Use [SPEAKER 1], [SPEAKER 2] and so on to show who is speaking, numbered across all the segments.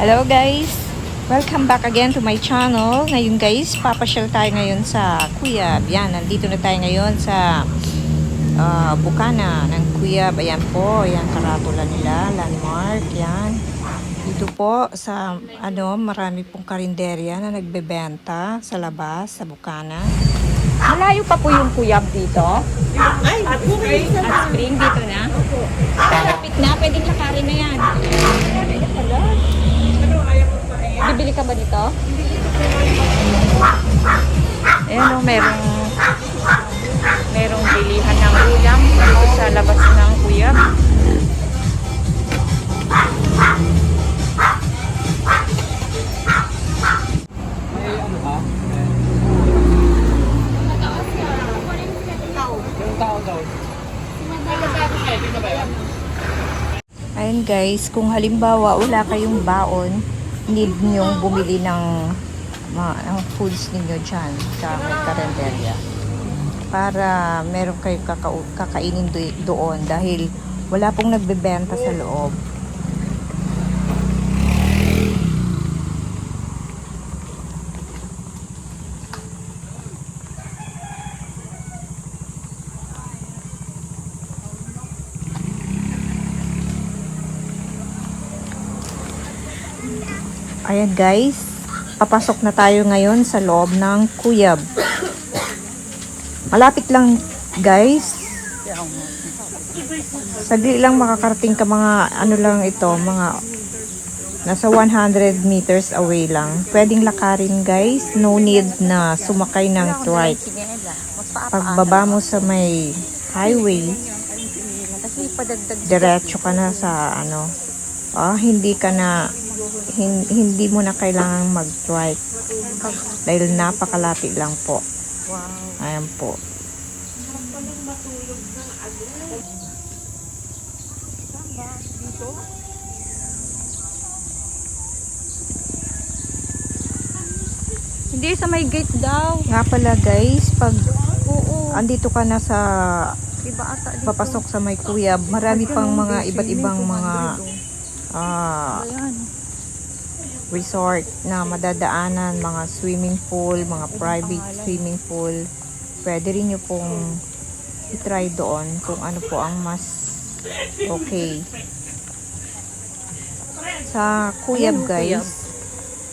[SPEAKER 1] Hello guys! Welcome back again to my channel. Ngayon guys, papasyal tayo ngayon sa Cuyab. Yan, nandito na tayo ngayon sa Bukana ng Cuyab. Ayan po, ayan karatula nila, landmark, yan. Dito po sa marami pong karinderya na nagbebenta sa labas, sa Bukana. Malayo pa po yung Cuyab dito. At spring dito na. Malapit na, pwedeng lakarin na yan. Bibili ka ba dito? Ayan o, merong bilihan ng ulam dito sa labas ng Cuyab. Ayan guys, kung halimbawa wala kayong baon, need nyong bumili ng foods ninyo dyan sa may karinderya para meron kayo kakainin doon dahil wala pong nagbebenta sa loob. Ayan guys, papasok na tayo ngayon sa loob ng Cuyab. Malapit lang guys. Sagli lang makakarating ka, mga lang ito, mga nasa 100 meters away lang. Pwedeng lakarin guys, no need na sumakay ng trike. Pagbaba mo sa may highway, diretso ka na sa hindi mo na kailangang mag-trike dahil napakalapit lang po. Ayan po. Hindi, sa may gate daw. Nga pala guys, pag andito ka na sa papasok sa may Cuyab, marami pang mga iba't ibang mga resort na madadaanan, mga swimming pool, mga private swimming pool. Pwede rin nyo pong i-try doon kung ano po ang mas okay. Sa Cuyab guys,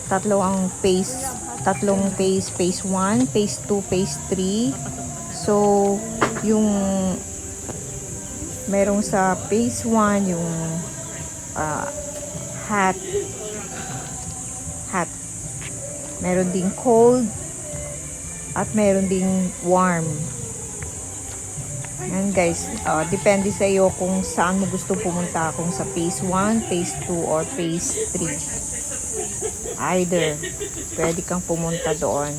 [SPEAKER 1] tatlong phase, phase 1, phase 2, phase 3. So, yung merong sa phase 1 yung hot. Meron ding cold at meron ding warm. Yan guys, depende sa iyo kung saan mo gusto pumunta, kung sa phase 1, phase 2 or phase 3. Either pwede kang pumunta doon.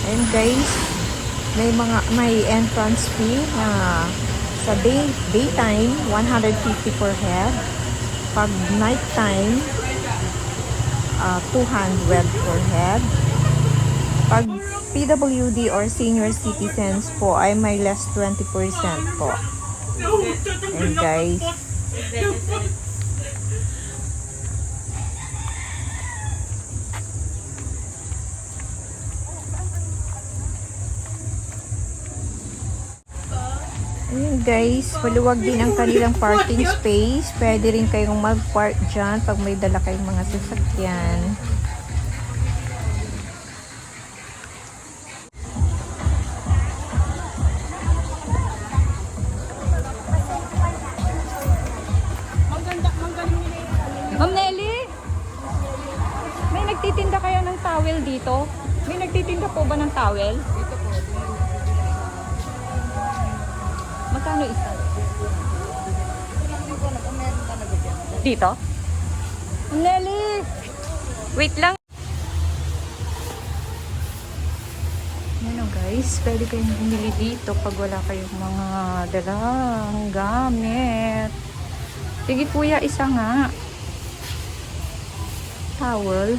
[SPEAKER 1] And guys, may entrance fee na sa daytime 150 per head. Pag nighttime 200 per head. Pag PWD or senior citizens po ay may less 20% po. And guys, ayun guys, maluwag din ang kanilang parking space. Pwede rin kayong mag-park dyan pag may dala kayong mga sasakyan. Ma'am Nelly, may nagtitinda kayo ng towel dito? May nagtitinda po ba ng towel? Dito po. Magkano isa? Dito? Nelly! Wait lang.
[SPEAKER 2] Guys, pwede kayong bumili dito pag wala kayong mga dalang gamit. Sige kuya, isa nga. Towel.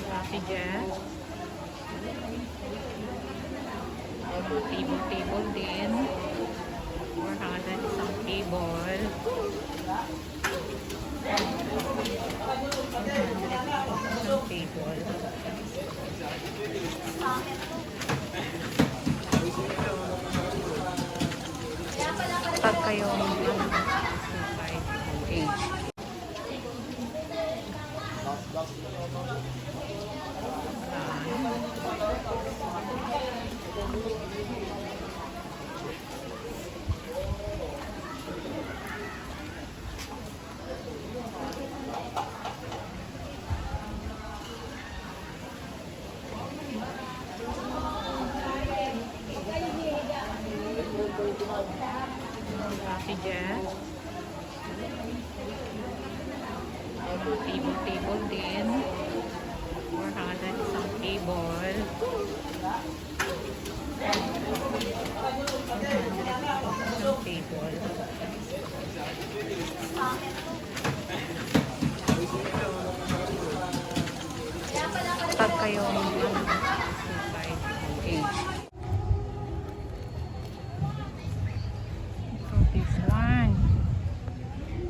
[SPEAKER 2] Coffee dyan. Table din. 400 isang table. 400 isang table. Pag kayo age. Coffee dyan. Table din. 400 isang table. 400 isang table. Pag kayo age. So, phase 1.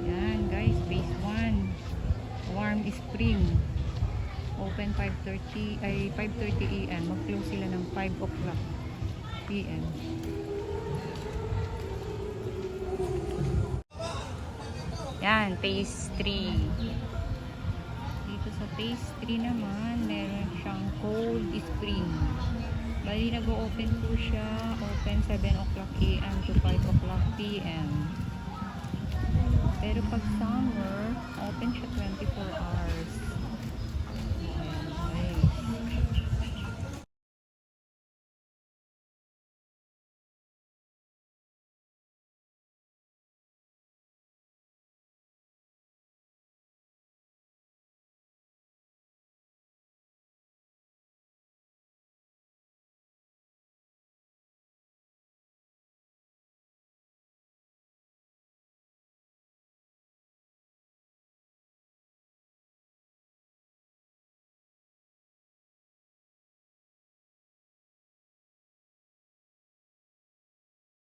[SPEAKER 2] Yan guys, phase 1. Warm spring. Open 5:30 AM. Mag-close sila ng 5 o'clock PM. Yan, phase 3. Dito sa phase 3 naman, meron siyang cold spring. Bali, nag-open po siya. Open 7 o'clock AM to 5 o'clock PM. Pero pag summer, open siya 24 hours. Ayan, guys.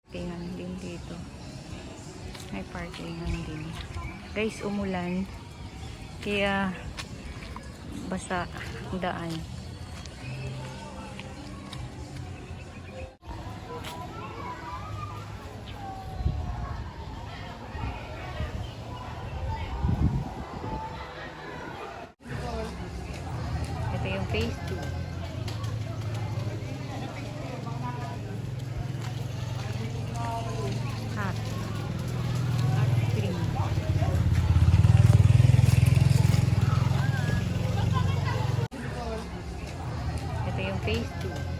[SPEAKER 2] Parkingan din dito. May parkingan din. Guys, umulan. Kaya basa ang daan. Ito yung phase 2. Ito yung phase 2.